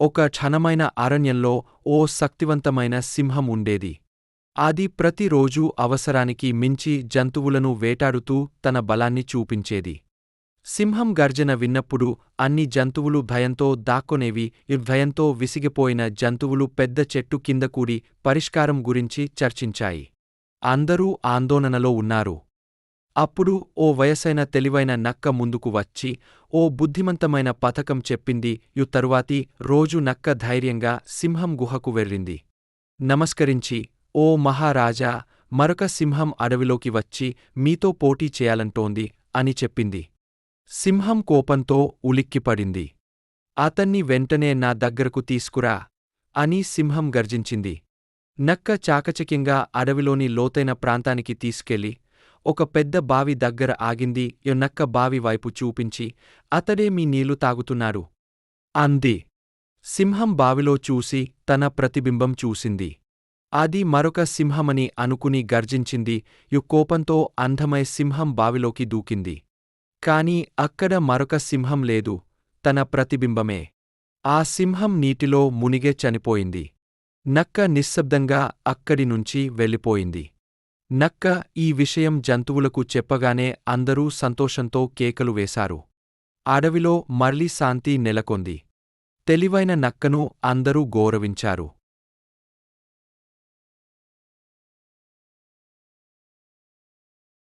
ఒక ఘనమైన అరణ్యంలో ఓ శక్తివంతమైన సింహం ఉండేది. అది ప్రతిరోజూ అవసరానికి మించి జంతువులను వేటాడుతూ తన బలాన్ని చూపించేది. సింహం గర్జన విన్నప్పుడు అన్ని జంతువులు భయంతో దాక్కొనేవి. భయంతో విసిగిపోయిన జంతువులు పెద్ద చెట్టు కింద కూడి పరిష్కారం గురించి చర్చించాయి. అందరూ ఆందోళనలో ఉన్నారు. అప్పుడు ఓ వయసైన తెలివైన నక్క ముందుకు వచ్చి ఓ బుద్ధిమంతమైన పథకం చెప్పింది. తరువాతి రోజు నక్క ధైర్యంగా సింహం గుహకు వెళ్ళింది. నమస్కరించి, ఓ మహారాజా, మరొక సింహం అడవిలోకి వచ్చి మీతో పోటీ చేయాలంటోంది అని చెప్పింది. సింహం కోపంతో ఉలిక్కిపడింది. అతన్ని వెంటనే నా దగ్గరకు తీసుకురా అని సింహం గర్జించింది. నక్క చాకచక్యంగా అడవిలోని లోతైన ప్రాంతానికి తీసుకెళ్లి ఒక పెద్ద బావి దగ్గర ఆగింది. నక్క బావి వైపు చూపించి, అతడే మీ నీళ్లు తాగుతున్నాడు అంది. సింహం బావిలో చూసి తన ప్రతిబింబం చూసింది. అది మరొక సింహమని అనుకుని గర్జించింది. కోపంతో అందమై సింహం బావిలోకి దూకింది. కాని అక్కడ మరొక సింహం లేదు, తన ప్రతిబింబమే. ఆ సింహం నీటిలో మునిగే చనిపోయింది. నక్క నిశ్శబ్దంగా అక్కడినుంచి వెళ్ళిపోయింది. నక్క ఈ విషయం జంతువులకు చెప్పగానే అందరూ సంతోషంతో కేకలు వేశారు. అడవిలో మళ్ళీ శాంతి నెలకొంది. తెలివైన నక్కను అందరూ గౌరవించారు.